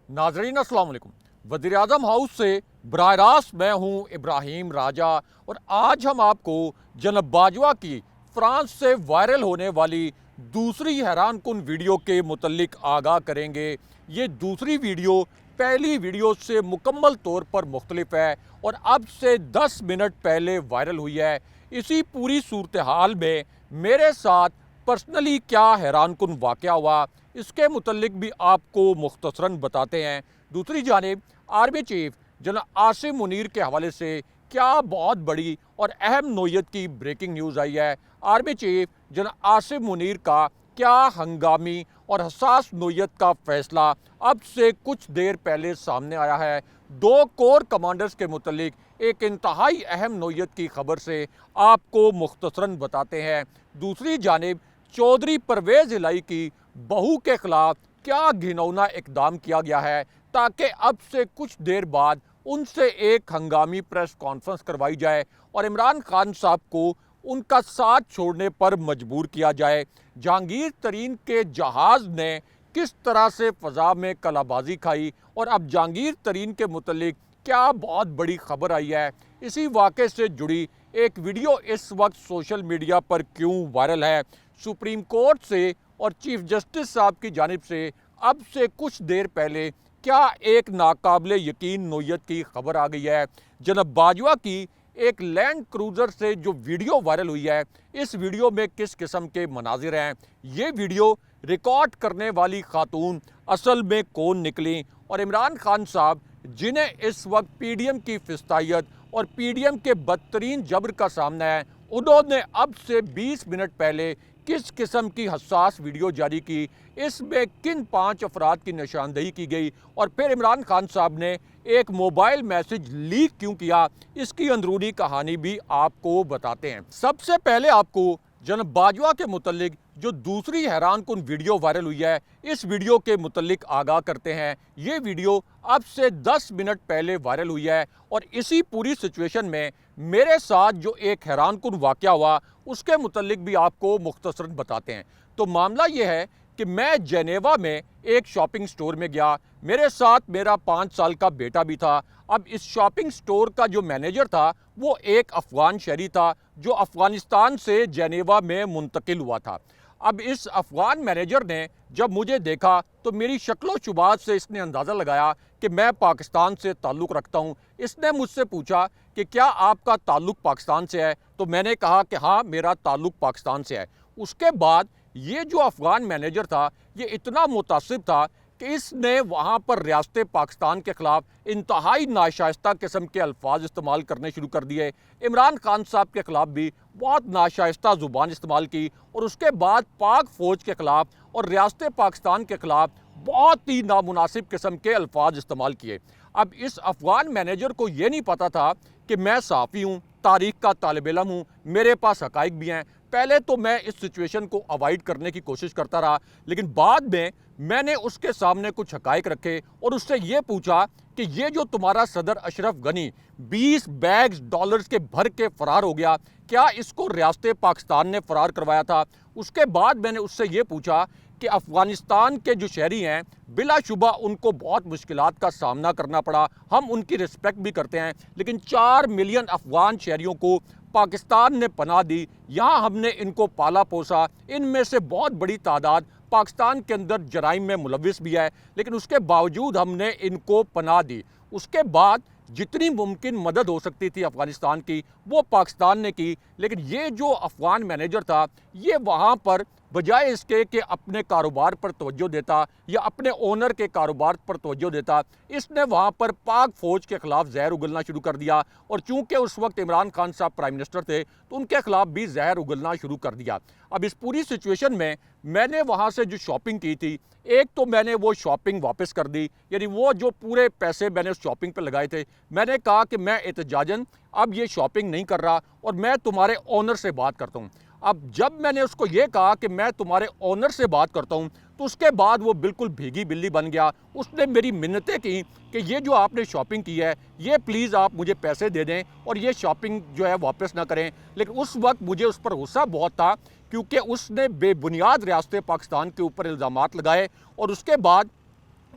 नाजरीन अस्सलाम वालेकुम। वज़ीर-ए-आज़म हाउस से बराह रास्त मैं हूँ इब्राहिम राजा और आज हम आपको जनाब बाजवा की फ्रांस से वायरल होने वाली दूसरी हैरान कुन वीडियो के मुतल्लिक आगाह करेंगे। ये दूसरी वीडियो पहली वीडियो से मुकम्मल तौर पर मुख्तलिफ है और अब से 10 मिनट पहले वायरल हुई है। इसी पूरी सूरत हाल में मेरे साथ पर्सनली क्या हैरान कुन वाक़या हुआ, इसके मुतल्लिक भी आपको मुख्तसरन बताते हैं। दूसरी जानिब आर्मी चीफ जनाब आसिम मुनीर के हवाले से क्या बहुत बड़ी और अहम नोयत की ब्रेकिंग न्यूज़ आई है। आर्मी चीफ जनाब आसिम मुनीर का क्या हंगामी और हसास नोयत का फैसला अब से कुछ देर पहले सामने आया है। दो कोर कमांडर्स के मुतल्लिक एक इंतहाई अहम नोयत की खबर से आपको मुख्तसरन बताते हैं। दूसरी जानिब चौधरी परवेज़ इलाही की बहू के खिलाफ क्या घिनौना इकदाम किया गया है ताकि अब से कुछ देर बाद उनसे एक हंगामी प्रेस कॉन्फ्रेंस करवाई जाए और इमरान खान साहब को उनका साथ छोड़ने पर मजबूर किया जाए। जहांगीर तरीन के जहाज़ ने किस तरह से फ़ज़ा में कलाबाजी खाई और अब जहांगीर तरीन के मुतल्लिक क्या बहुत बड़ी खबर आई है। इसी वाक़े से जुड़ी एक वीडियो इस वक्त सोशल मीडिया पर क्यों वायरल है। सुप्रीम कोर्ट से और चीफ जस्टिस साहब की जानिब से अब से कुछ देर पहले क्या एक नाकाबिले यकीन नोयत की खबर आ गई है। जनाब बाजवा की एक लैंड क्रूज़र से जो वीडियो वायरल हुई है, इस वीडियो में किस किस्म के मनाजिर हैं, ये वीडियो रिकॉर्ड करने वाली खातून असल में कौन निकली और इमरान खान साहब जिन्हें इस वक्त पीडीएम की फिस्तायत और पीडीएम के बदतरीन जबर का सामना है, उन्होंने अब से 20 मिनट पहले किस किस्म की हसास वीडियो जारी की, इसमें किन 5 अफराद की निशानदेही की गई और फिर इमरान खान साहब ने एक मोबाइल मैसेज लीक क्यों किया, इसकी अंदरूनी कहानी भी आपको बताते हैं। सबसे पहले आपको जनाब बाजवा के मुतल्लिक जो दूसरी हैरान कुन वीडियो वायरल हुई है, इस वीडियो के मुतल्लिक आगाह करते हैं। ये वीडियो अब से 10 मिनट पहले वायरल हुई है और इसी पूरी सिचुएशन में मेरे साथ जो एक हैरान कुन वाक़या हुआ उसके मुतल्लिक भी आपको मुख्तसरन बताते हैं। तो मामला ये है कि मैं जेनेवा में एक शॉपिंग स्टोर में गया, मेरे साथ मेरा 5 साल का बेटा भी था। अब इस शॉपिंग स्टोर का जो मैनेजर था वो एक अफ़गान शहरी था जो अफ़गानिस्तान से जेनेवा में मुंतकिल हुआ था। अब इस अफ़गान मैनेजर ने जब मुझे देखा तो मेरी शक्लो शुबात से इसने अंदाज़ा लगाया कि मैं पाकिस्तान से ताल्लुक़ रखता हूँ। इसने मुझसे पूछा कि क्या आपका ताल्लुक़ पाकिस्तान से है, तो मैंने कहा कि हाँ, मेरा ताल्लुक़ पाकिस्तान से है। उसके बाद ये जो अफ़गान मैनेजर था ये इतना मुतासिब था कि इसने वहाँ पर रियासत पाकिस्तान के ख़िलाफ़ इंतहाई नाशाइस्ता किस्म के अल्फाज इस्तेमाल करने शुरू कर दिए। इमरान खान साहब के ख़िलाफ़ भी बहुत नाशाइस्ता ज़ुबान इस्तेमाल की और उसके बाद पाक फ़ौज के ख़िलाफ़ और रियासत पाकिस्तान के ख़िलाफ़ बहुत ही नामुनासिब किस्म के अल्फाज इस्तेमाल किए। अब इस अफ़गान मैनेजर को ये नहीं पता था कि मैं सहाफ़ी हूँ, तारीख़ का तालिब इल्म हूँ, मेरे पास हक़ाइक़ भी हैं। पहले तो मैं इस सिचुएशन को अवॉइड करने की कोशिश करता रहा, लेकिन बाद में मैंने उसके सामने कुछ हक़ाइक़ रखे और उससे ये पूछा कि ये जो तुम्हारा सदर अशरफ गनी 20 बैग्स डॉलर्स के भर के फ़रार हो गया, क्या इसको रियासत पाकिस्तान ने फ़रार करवाया था? उसके बाद मैंने उससे ये पूछा कि अफ़गानिस्तान के जो शहरी हैं बिलाशुबा उनको बहुत मुश्किलात का सामना करना पड़ा, हम उनकी रिस्पेक्ट भी करते हैं, लेकिन 4 मिलियन अफ़गान शहरियों को पाकिस्तान ने पनाह दी, यहाँ हमने इनको पाला पोसा, इनमें से बहुत बड़ी तादाद पाकिस्तान के अंदर जराइम में मुलविस भी है, लेकिन उसके बावजूद हमने इनको पनाह दी। उसके बाद जितनी मुमकिन मदद हो सकती थी अफ़गानिस्तान की वो पाकिस्तान ने की, लेकिन ये जो अफ़गान मैनेजर था ये वहाँ पर बजाय इसके कि अपने कारोबार पर तवज्जो देता या अपने ओनर के कारोबार पर तवज्जो देता, इसने वहाँ पर पाक फ़ौज के ख़िलाफ़ जहर उगलना शुरू कर दिया और चूँकि उस वक्त इमरान खान साहब प्राइम मिनिस्टर थे तो उनके ख़िलाफ़ भी जहर उगलना शुरू कर दिया। अब इस पूरी सिचुएशन में मैंने वहाँ से जो शॉपिंग की थी, एक तो मैंने वो शॉपिंग वापस कर दी, यानी वो जो पूरे पैसे मैंने उस शॉपिंग पर लगाए थे, मैंने कहा कि मैं एहतजाजन अब ये शॉपिंग नहीं कर रहा और मैं तुम्हारे ओनर से बात करता हूँ। अब जब मैंने उसको ये कहा कि मैं तुम्हारे ओनर से बात करता हूँ तो उसके बाद वो बिल्कुल भीगी बिल्ली बन गया। उसने मेरी मिन्नतें की कि ये जो आपने शॉपिंग की है ये प्लीज़ आप मुझे पैसे दे दें और ये शॉपिंग जो है वापस ना करें। लेकिन उस वक्त मुझे उस पर गुस्सा बहुत था क्योंकि उसने बेबुनियाद रियासत पाकिस्तान के ऊपर इल्ज़ामात लगाए और उसके बाद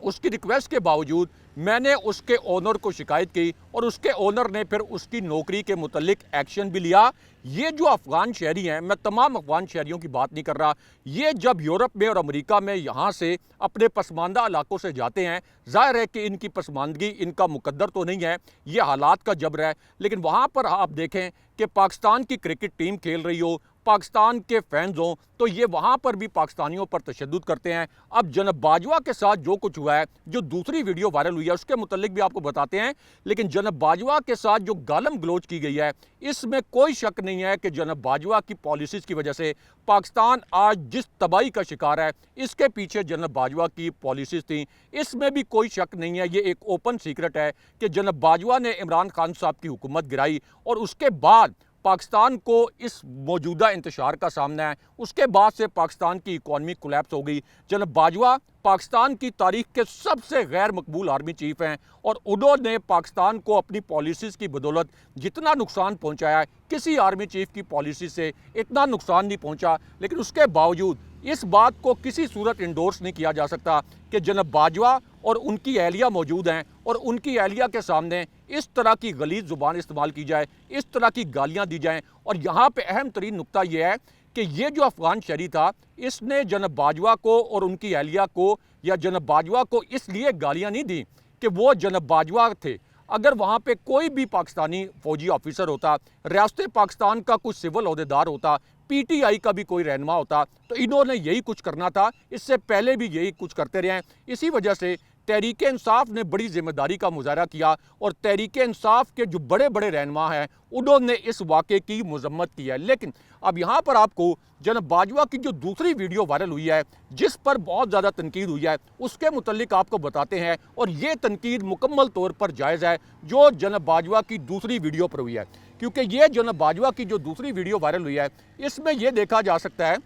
उसकी रिक्वेस्ट के बावजूद मैंने उसके ओनर को शिकायत की और उसके ओनर ने फिर उसकी नौकरी के मुतल्लिक एक्शन भी लिया। ये जो अफ़गान शहरी हैं, मैं तमाम अफ़गान शहरियों की बात नहीं कर रहा, ये जब यूरोप में और अमेरिका में यहाँ से अपने पसमानदा इलाकों से जाते हैं, ज़ाहिर है कि इनकी पसमानदगी इनका मुकद्दर तो नहीं है, ये हालात का जबर है। लेकिन वहाँ पर आप देखें कि पाकिस्तान की क्रिकेट टीम खेल रही हो, पाकिस्तान के फैंस हों, तो ये वहाँ पर भी पाकिस्तानियों पर तशद्दुद करते हैं। अब जनाब बाजवा के साथ जो कुछ हुआ है, जो दूसरी वीडियो वायरल हुई है, उसके मुतल्लिक भी आपको बताते हैं। लेकिन जनाब बाजवा के साथ जो गालम गलोच की गई है, इसमें कोई शक नहीं है कि जनाब बाजवा की पॉलिसीज़ की वजह से पाकिस्तान आज जिस तबाही का शिकार है, इसके पीछे जनाब बाजवा की पॉलिसीज़ थी। इसमें भी कोई शक नहीं है, ये एक ओपन सीक्रेट है कि जनाब बाजवा ने इमरान खान साहब की हुकूमत गिराई और उसके बाद पाकिस्तान को इस मौजूदा इंतशार का सामना है। उसके बाद से पाकिस्तान की इकॉनमी कोलैप्स हो गई। जनाब बाजवा पाकिस्तान की तारीख के सबसे गैर मकबूल आर्मी चीफ हैं और उन्होंने पाकिस्तान को अपनी पॉलिसीज़ की बदौलत जितना नुकसान पहुंचाया है, किसी आर्मी चीफ की पॉलिसी से इतना नुकसान नहीं पहुंचा। लेकिन उसके बावजूद इस बात को किसी सूरत इंडोर्स नहीं किया जा सकता कि जनाब बाजवा और उनकी एहलिया मौजूद हैं और उनकी एहलिया के सामने इस तरह की गलीज़ ज़ुबान इस्तेमाल की जाए, इस तरह की गालियाँ दी जाएँ। और यहाँ पे अहम तरीन नुक्ता यह है कि ये जो अफ़गान शहरी था, इसने जनाब बाजवा को और उनकी एहलिया को या जनाब बाजवा को इसलिए गालियाँ नहीं दी कि वो जनाब बाजवा थे। अगर वहाँ पे कोई भी पाकिस्तानी फ़ौजी ऑफिसर होता, रियासत पाकिस्तान का कुछ सिविल ओहदेदार होता, पीटीआई का भी कोई रहनुमा होता, तो इन्होंने यही कुछ करना था। इससे पहले भी यही कुछ करते रहे हैं। इसी वजह से तहरीक इंसाफ ने बड़ी जिम्मेदारी का मुजाहरा किया और तहरीक इंसाफ के जो बड़े बड़े रहनुमा हैं, उन्होंने इस वाक़े की मजम्मत की है। लेकिन अब यहाँ पर आपको जनाब बाजवा की जो दूसरी वीडियो वायरल हुई है, जिस पर बहुत ज़्यादा तनकीद हुई है, उसके मुतल्लिक आपको बताते हैं। और ये तनकीद मुकम्मल तौर पर जायज़ है जो जनाब बाजवा की दूसरी वीडियो पर हुई है, क्योंकि ये जनाब बाजवा की जो दूसरी वीडियो वायरल हुई है, इसमें यह देखा जा सकता है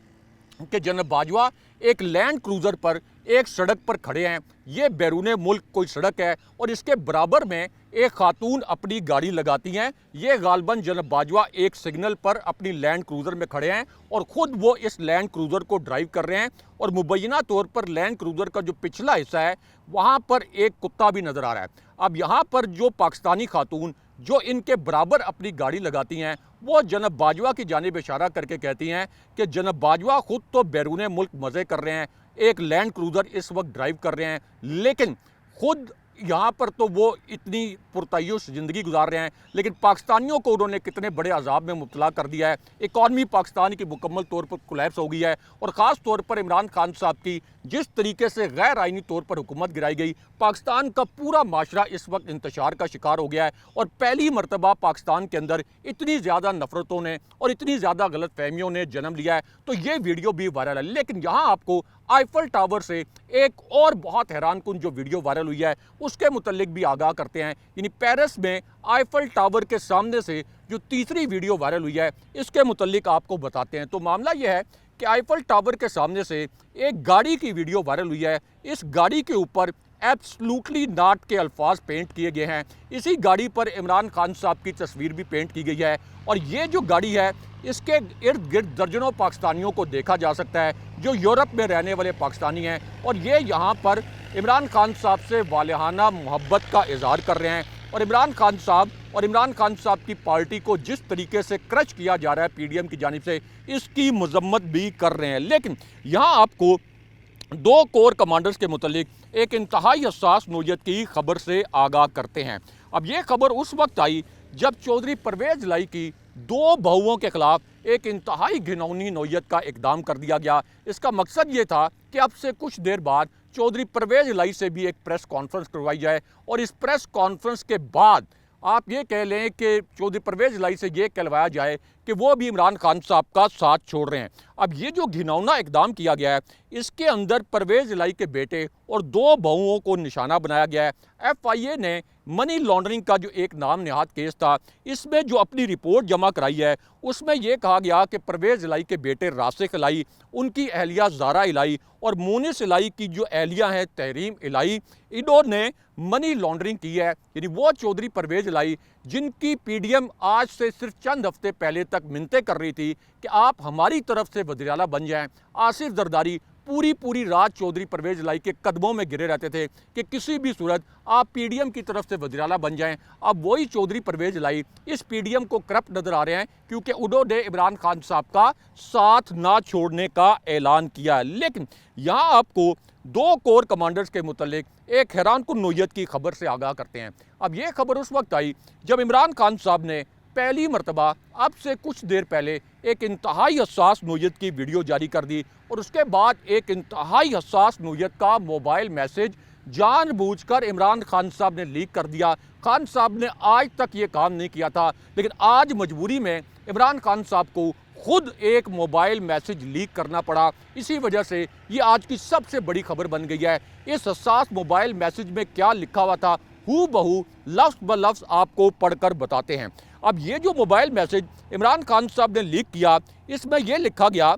कि जनाब बाजवा एक लैंड क्रूज़र पर एक सड़क पर खड़े हैं। ये बैरून मुल्क कोई सड़क है और इसके बराबर में एक खातून अपनी गाड़ी लगाती हैं। ये गालबन जनाब बाजवा एक सिग्नल पर अपनी लैंड क्रूज़र में खड़े हैं और ख़ुद वो इस लैंड क्रूज़र को ड्राइव कर रहे हैं। और मुबैना तौर पर लैंड क्रूज़र का जो पिछला हिस्सा है, वहाँ पर एक कुत्ता भी नज़र आ रहा है। अब यहाँ पर जो पाकिस्तानी खातून जो इनके बराबर अपनी गाड़ी लगाती हैं, वो जनाब बाजवा की जानिब इशारा करके कहती हैं कि जनाब बाजवा ख़ुद तो बैरून मुल्क मज़े कर रहे हैं, एक लैंड क्रूज़र इस वक्त ड्राइव कर रहे हैं, लेकिन ख़ुद यहाँ पर तो वो इतनी पुरतय्युश ज़िंदगी गुजार रहे हैं, लेकिन पाकिस्तानियों को उन्होंने कितने बड़े अजाब में मुब्तला कर दिया है। इकॉनमी पाकिस्तान की मुकम्मल तौर पर कोलैप्स हो गई है और ख़ास तौर पर इमरान खान साहब की जिस तरीके से गैर आइनी तौर पर हुकूमत गिराई गई, पाकिस्तान का पूरा माशरा इस वक्त इंतशार का शिकार हो गया है। और पहली मरतबा पाकिस्तान के अंदर इतनी ज़्यादा नफरतों ने और इतनी ज़्यादा गलत फहमियों ने जन्म लिया है, तो ये वीडियो भी वायरल है। लेकिन यहाँ आपको आईफल टावर से एक और बहुत हैरानकुन जो वीडियो वायरल हुई है, उसके मुतल्लिक भी आगाह करते हैं। यानी पेरिस में आईफल टावर के सामने से जो तीसरी वीडियो वायरल हुई है, इसके मुतल्लिक आपको बताते हैं। तो मामला यह है कि आईफल टावर के सामने से एक गाड़ी की वीडियो वायरल हुई है। इस गाड़ी के ऊपर एब्सोल्युटली नॉट के अल्फाज पेंट किए गए हैं। इसी गाड़ी पर इमरान खान साहब की तस्वीर भी पेंट की गई है। और ये जो गाड़ी है, इसके इर्द गिर्द दर्जनों पाकिस्तानियों को देखा जा सकता है जो यूरोप में रहने वाले पाकिस्तानी हैं, और ये यहाँ पर इमरान खान साहब से वालिहाना मोहब्बत का इजहार कर रहे हैं। और इमरान खान साहब की पार्टी को जिस तरीके से क्रच किया जा रहा है पीडीएम की जानिब से, इसकी मजम्मत भी कर रहे हैं। लेकिन यहाँ आपको दो कोर कमांडर्स के मुतल्लिक एक इंतहाई हसास नौयत की खबर से आगाह करते हैं। अब ये खबर उस वक्त आई जब चौधरी परवेज़ इलाही की दो बहुओं के खिलाफ एक इंतहाई घिनौनी नौयत का इकदाम कर दिया गया। इसका मकसद ये था कि अब से कुछ देर बाद चौधरी परवेज़ इलाही से भी एक प्रेस कॉन्फ्रेंस करवाई जाए और इस प्रेस कॉन्फ्रेंस के बाद आप ये कह लें कि चौधरी परवेज़ इलाही से ये कहलवाया जाए कि वो भी इमरान खान साहब का साथ छोड़ रहे हैं। अब ये जो घिनौना इकदाम किया गया है, इसके अंदर परवेज़ इलाही के बेटे और दो बहुओं को निशाना बनाया गया है। FIA ने मनी लॉन्ड्रिंग का जो एक नाम निहाद केस था, इसमें जो अपनी रिपोर्ट जमा कराई है, उसमें यह कहा गया कि परवेज़ इलाही के बेटे रासिक इलाही, उनकी अहलिया ज़ारा इलाही और मोनिस इलाही की जो अहलिया हैं तहरीम इलाही, इन्होंने मनी लॉन्ड्रिंग की है। यानी वो चौधरी परवेज़ इलाही जिनकी पीडीएम आज से सिर्फ चंद हफ्ते पहले तक मिन्नतें कर रही थी कि आप हमारी तरफ से वज़ीर आला बन जाएं, आसिफ जरदारी पूरी रात चौधरी परवेज लाई के कदमों में गिरे रहते थे कि किसी भी सूरत आप पीडीएम की तरफ से वज़ीर आला बन जाएं। अब वही चौधरी परवेज लाई इस पीडीएम को करप्ट नजर आ रहे हैं, क्योंकि उन्होंने इमरान खान साहब का साथ ना छोड़ने का ऐलान किया। लेकिन यहाँ आपको दो कोर कमांडर्स के मुतल्लिक एक हैरानकुन नोयत की खबर से आगाह करते हैं। अब ये खबर उस वक्त आई जब इमरान खान साहब ने पहली मरतबा अब से कुछ देर पहले एक इंतहाई हसास नोयत की वीडियो जारी कर दी, और उसके बाद एक इंतहाई हसास नोयत का मोबाइल मैसेज जानबूझकर इमरान खान साहब ने लीक कर दिया। खान साहब ने आज तक ये काम नहीं किया था, लेकिन आज मजबूरी में इमरान खान साहब को खुद एक मोबाइल मैसेज लीक करना पड़ा। इसी वजह से ये आज की सबसे बड़ी खबर बन गई है। इस हसास मोबाइल मैसेज में क्या लिखा हुआ था, हू बहू लफ्ज़ ब लफ्ज़ आपको पढ़कर बताते हैं। अब ये जो मोबाइल मैसेज इमरान खान साहब ने लीक किया, इसमें यह लिखा गया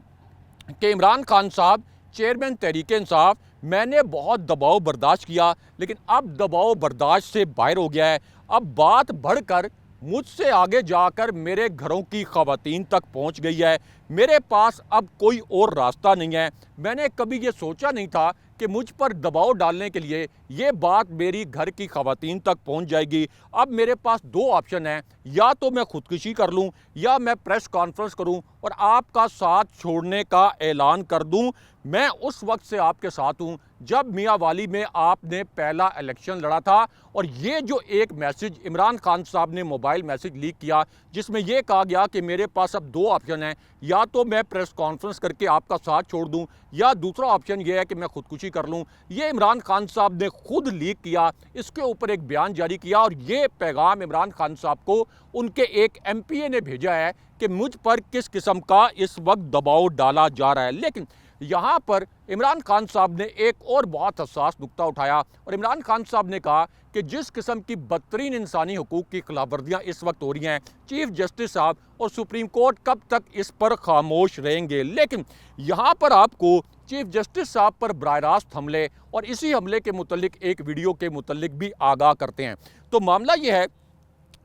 कि इमरान खान साहब, चेयरमैन तहरीक इंसाफ, मैंने बहुत दबाव बर्दाश्त किया, लेकिन अब दबाव बर्दाश्त से बाहर हो गया है। अब बात बढ़कर मुझसे आगे जाकर मेरे घरों की ख़वातीन तक पहुंच गई है। मेरे पास अब कोई और रास्ता नहीं है। मैंने कभी ये सोचा नहीं था कि मुझ पर दबाव डालने के लिए ये बात मेरी घर की ख़वातीन तक पहुंच जाएगी। अब मेरे पास दो ऑप्शन हैं, या तो मैं खुदकुशी कर लूं या मैं प्रेस कॉन्फ्रेंस करूं और आपका साथ छोड़ने का ऐलान कर दूं। मैं उस वक्त से आपके साथ हूं जब मियांवाली में आपने पहला इलेक्शन लड़ा था। और ये जो एक मैसेज इमरान खान साहब ने मोबाइल मैसेज लीक किया, जिसमें यह कहा गया कि मेरे पास अब दो ऑप्शन हैं, या तो मैं प्रेस कॉन्फ्रेंस करके आपका साथ छोड़ दूं या दूसरा ऑप्शन यह है कि मैं खुदकुशी कर लूं, ये इमरान खान साहब ने खुद लीक किया। इसके ऊपर एक बयान जारी किया और ये पैगाम इमरान खान साहब को उनके एक एमपीए ने भेजा है कि मुझ पर किस किस्म का इस वक्त दबाव डाला जा रहा है। लेकिन यहाँ पर इमरान खान साहब ने एक और बहुत हसास नुक्ता उठाया और इमरान खान साहब ने कहा कि जिस किस्म की बदतरीन इंसानी हुकूक की खिलाफवर्दियाँ इस वक्त हो रही हैं, चीफ जस्टिस साहब और सुप्रीम कोर्ट कब तक इस पर खामोश रहेंगे। लेकिन यहाँ पर आपको चीफ जस्टिस साहब पर बराह रास्त हमले और इसी हमले के मुतल्लिक एक वीडियो के मुतल्लिक भी आगाह करते हैं। तो मामला यह है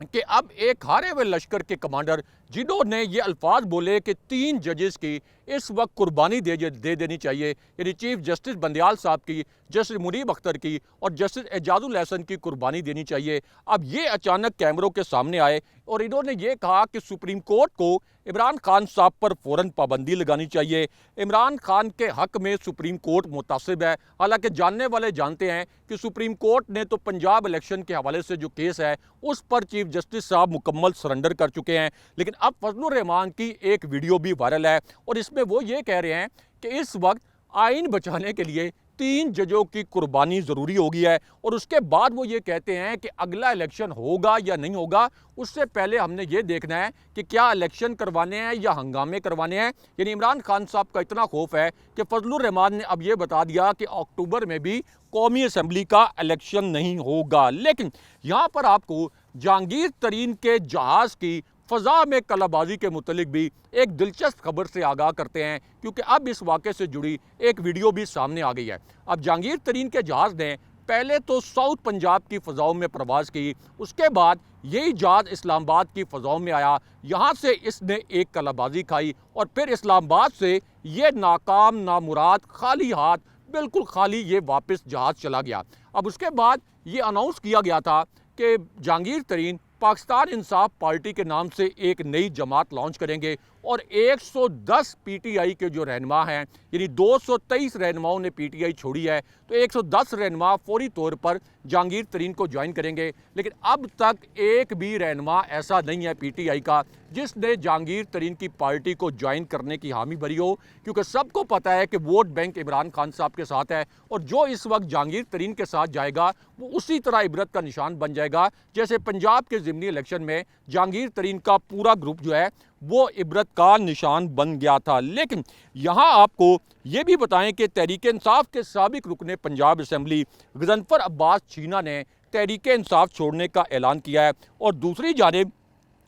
कि अब एक हारे हुए लश्कर के कमांडर जिन्होंने ये अल्फाज बोले कि 3 जजेस की इस वक्त कुर्बानी दे देनी चाहिए, यानी चीफ जस्टिस बंदयाल साहब की, जस्टिस मुनीब अख्तर की और जस्टिस एजाजुल एहसन की कुर्बानी देनी चाहिए। अब ये अचानक कैमरों के सामने आए और इन्होंने ये कहा कि सुप्रीम कोर्ट को इमरान खान साहब पर फ़ौरन पाबंदी लगानी चाहिए। इमरान खान के हक़ में सुप्रीम कोर्ट मुतासिब है। हालांकि जानने वाले जानते हैं कि सुप्रीम कोर्ट ने तो पंजाब इलेक्शन के हवाले से जो केस है उस पर चीफ जस्टिस साहब मुकम्मल सरेंडर कर चुके हैं। लेकिन अब फजलुर रहमान की एक वीडियो भी वायरल है और इसमें वो ये कह रहे हैं कि इस वक्त आइन बचाने के लिए 3 जजों की कुर्बानी ज़रूरी हो गई है। और उसके बाद वो ये कहते हैं कि अगला इलेक्शन होगा या नहीं होगा, उससे पहले हमने ये देखना है कि क्या इलेक्शन करवाने हैं या हंगामे करवाने हैं। यानी इमरान खान साहब का इतना खौफ है कि फजलुर रहमान ने अब ये बता दिया कि अक्टूबर में भी कौमी असम्बली का इलेक्शन नहीं होगा। लेकिन यहाँ पर आपको जहांगीर तरीन के जहाज़ की फ़ज़ा में कलाबाजी के मुतलिक भी एक दिलचस्प खबर से आगाह करते हैं, क्योंकि अब इस वाक़े से जुड़ी एक वीडियो भी सामने आ गई है। अब जहांगीर तरीन के जहाज़ ने पहले तो साउथ पंजाब की फ़ज़ाओं में प्रवास की, उसके बाद यही जहाज़ इस्लामाबाद की फ़ज़ाओं में आया, यहाँ से इसने एक कलाबाजी खाई और फिर इस्लामाबाद से ये नाकाम नामुराद खाली हाथ, बिल्कुल खाली ये वापस जहाज़ चला गया। अब उसके बाद ये अनाउंस किया गया था कि जहांगीर तरीन पाकिस्तान इंसाफ पार्टी के नाम से एक नई जमात लॉन्च करेंगे और 110 पीटीआई के जो रहनुमा हैं, यानी 223 रहनुमाओं ने पीटीआई छोड़ी है, तो 110 रहनुमा फौरी तौर पर जहांगीर तरीन को ज्वाइन करेंगे। लेकिन अब तक एक भी रहनुमा ऐसा नहीं है पीटीआई का जिसने जहांगीर तरीन की पार्टी को ज्वाइन करने की हामी भरी हो, क्योंकि सबको पता है कि वोट बैंक इमरान खान साहब के साथ है और जो इस वक्त जहांगीर तरीन के साथ जाएगा वो उसी तरह इबरत का निशान बन जाएगा जैसे पंजाब के ज़िमनी इलेक्शन में जहांगीर तरीन का पूरा ग्रुप जो है वो इबरत का निशान बन गया था। लेकिन यहाँ आपको ये भी बताएं कि तहरीक इंसाफ के साबिक रुकने पंजाब असम्बली गजनफर अब्बास चीना ने तहरीक इंसाफ छोड़ने का ऐलान किया है और दूसरी जानिब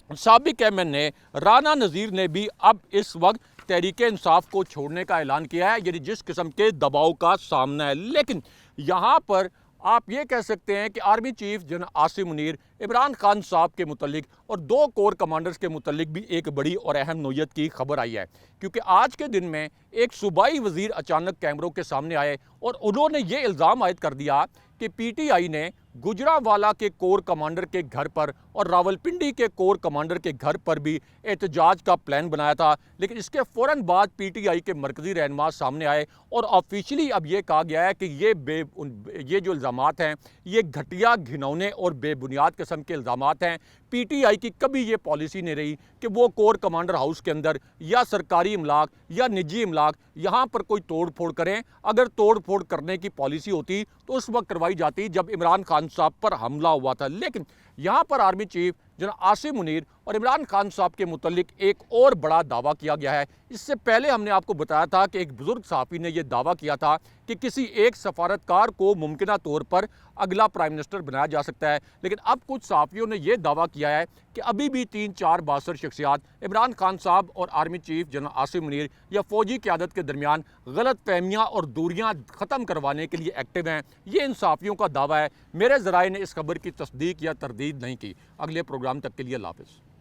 साबिक एमएनए राना नज़ीर ने भी अब इस वक्त तहरीक इंसाफ को छोड़ने का ऐलान किया है, यानी जिस किस्म के दबाव का सामना है। लेकिन यहाँ पर आप ये कह सकते हैं कि army chief general Asim Munir Imran Khan साहब के मुतल्लिक और 2 कोर कमांडर्स के मुतल्लिक भी एक बड़ी और अहम नोयत की खबर आई है, क्योंकि आज के दिन में एक सूबाई वजीर अचानक कैमरों के सामने आए और उन्होंने ये इल्ज़ाम आयद कर दिया कि पीटीआई ने गुजरांवाला के कोर कमांडर के घर पर और रावलपिंडी के कोर कमांडर के घर पर भी एहतजाज का प्लान बनाया था। लेकिन इसके फ़ौरन बाद पीटीआई के मरकज़ी रहनुमा सामने आए और ऑफिशियली अब ये कहा गया है कि ये जो इल्ज़ामात हैं ये घटिया, घिनौने और बेबुनियाद किस्म के इल्ज़ामात हैं। पीटीआई की कभी ये पॉलिसी नहीं रही कि वो कोर कमांडर हाउस के अंदर या सरकारी इमलाक या निजी इमलाक यहाँ पर कोई तोड़ फोड़ करें। अगर तोड़ फोड़ करने की पॉलिसी होती तो उस वक्त करवाई जाती जब इमरान खान साहब पर हमला हुआ था। लेकिन यहाँ पर army chief general Asim Munir और इमरान खान साहब के मुतल्लिक एक और बड़ा दावा किया गया है। इससे पहले हमने आपको बताया था कि एक बुजुर्ग सहाफ़ी ने यह दावा किया था कि किसी एक सफारतकार को मुमकिना तौर पर अगला प्राइम मिनिस्टर बनाया जा सकता है। लेकिन अब कुछ सहाफ़ियों ने यह दावा किया है कि अभी भी 3-4 बासर शख्सियात इमरान खान साहब और army chief general Asim Munir या फौजी क़यादत के दरमियान गलत फहमियाँ और दूरियाँ ख़त्म करवाने के लिए एक्टिव हैं। ये इन सहाफ़ियों का दावा है। मेरे ज़राए ने इस खबर की तस्दीक या तरदीद नहीं की। अगले प्रोग्राम तक के लिए अल्लाह हाफ़िज़।